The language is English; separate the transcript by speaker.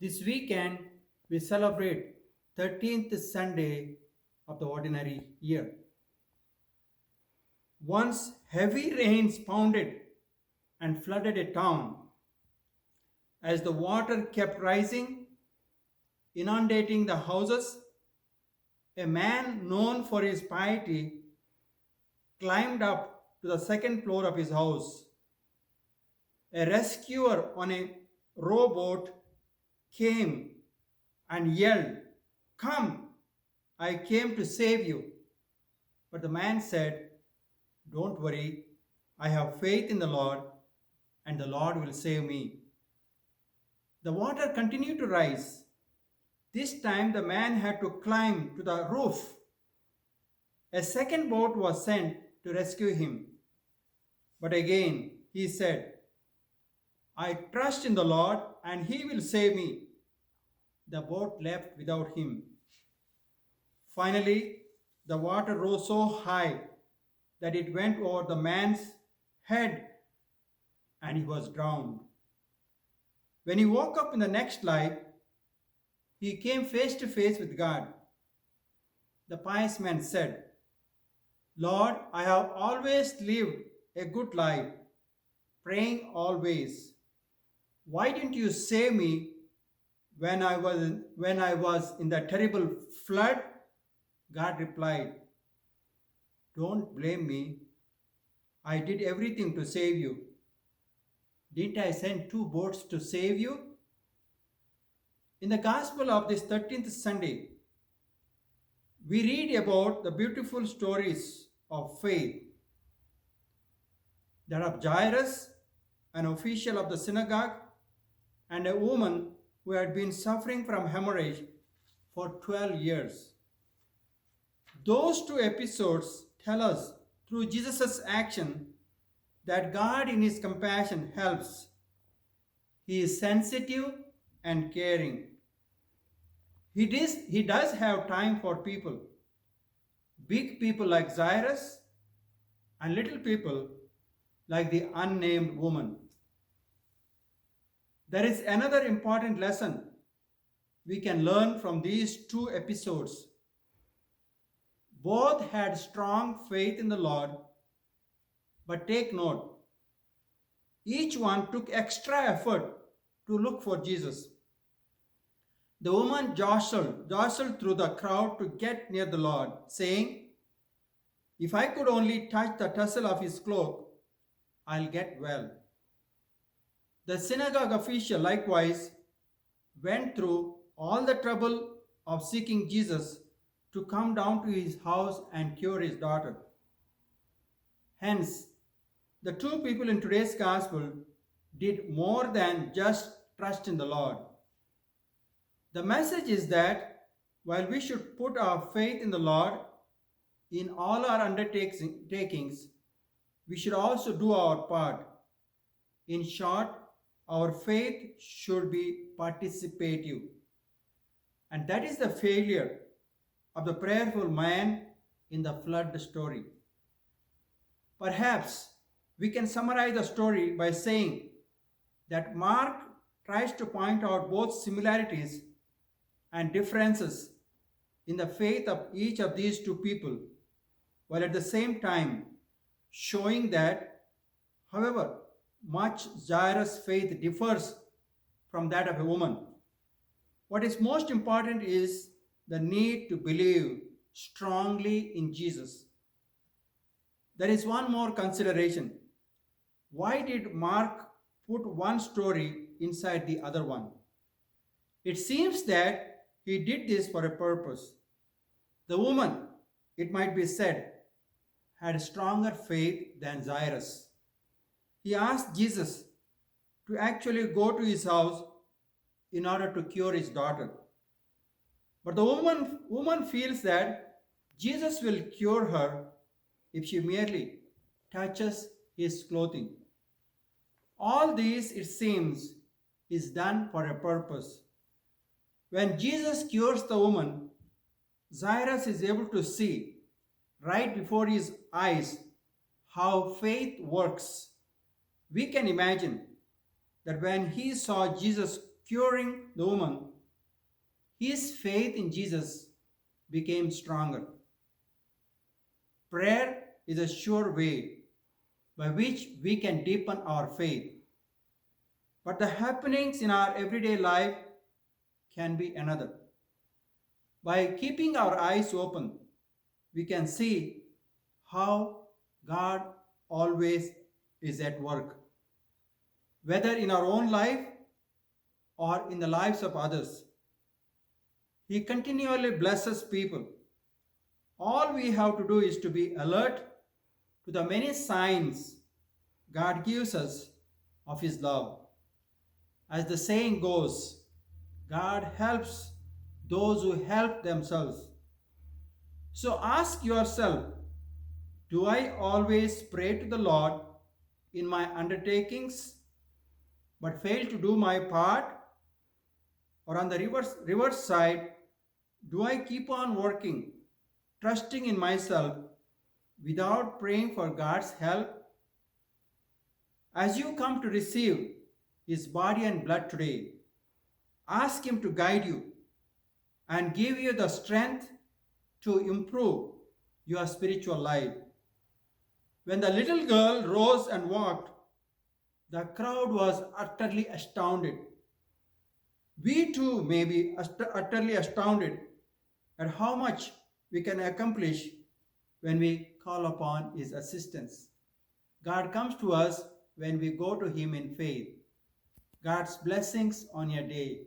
Speaker 1: This weekend, we celebrate 13th Sunday of the ordinary year. Once heavy rains pounded and flooded a town, as the water kept rising, inundating the houses, a man known for his piety climbed up to the second floor of his house. A rescuer on a rowboat came and yelled, "Come, I came to save you." But the man said, "Don't worry, I have faith in the Lord, and the Lord will save me." The water continued to rise. This time the man had to climb to the roof. A second boat was sent to rescue him. But again he said, "I trust in the Lord, and he will save me." The boat left without him. Finally, the water rose so high that it went over the man's head and he was drowned. When he woke up in the next life, he came face to face with God. The pious man said, "Lord, I have always lived a good life, praying always. Why didn't you save me when I was in the terrible flood?" God replied, "Don't blame me. I did everything to save you. Didn't I send two boats to save you?" In the Gospel of this 13th Sunday, we read about the beautiful stories of faith, that of Jairus, an official of the synagogue, and a woman who had been suffering from hemorrhage for 12 years. Those two episodes tell us through Jesus' action that God, in His compassion, helps. He is sensitive and caring. He does have time for people, big people like Jairus, and little people like the unnamed woman. There is another important lesson we can learn from these two episodes. Both had strong faith in the Lord, but take note, each one took extra effort to look for Jesus. The woman jostled through the crowd to get near the Lord, saying, "If I could only touch the tassel of his cloak, I'll get well." The synagogue official likewise went through all the trouble of seeking Jesus to come down to his house and cure his daughter. Hence, the two people in today's gospel did more than just trust in the Lord. The message is that while we should put our faith in the Lord in all our undertakings, we should also do our part. In short, our faith should be participative. And that is the failure of the prayerful man in the flood story. Perhaps we can summarize the story by saying that Mark tries to point out both similarities and differences in the faith of each of these two people, while at the same time showing that, however much Jairus' faith differs from that of a woman, what is most important is the need to believe strongly in Jesus. There is one more consideration. Why did Mark put one story inside the other one? It seems that he did this for a purpose. The woman, it might be said, had stronger faith than Jairus. He asked Jesus to actually go to his house in order to cure his daughter. But the woman feels that Jesus will cure her if she merely touches his clothing. All this, it seems, is done for a purpose. When Jesus cures the woman, Jairus is able to see right before his eyes how faith works. We can imagine that when he saw Jesus curing the woman, his faith in Jesus became stronger. Prayer is a sure way by which we can deepen our faith. But the happenings in our everyday life can be another. By keeping our eyes open, we can see how God always is at work, whether in our own life or in the lives of others. He continually blesses people. All we have to do is to be alert to the many signs God gives us of His love. As the saying goes, God helps those who help themselves. So ask yourself, do I always pray to the Lord in my undertakings but fail to do my part? Or on the reverse side, do I keep on working, trusting in myself without praying for God's help? As you come to receive His body and blood today, ask Him to guide you and give you the strength to improve your spiritual life. When the little girl rose and walked, the crowd was utterly astounded. We too may be utterly astounded at how much we can accomplish when we call upon His assistance. God comes to us when we go to Him in faith. God's blessings on your day.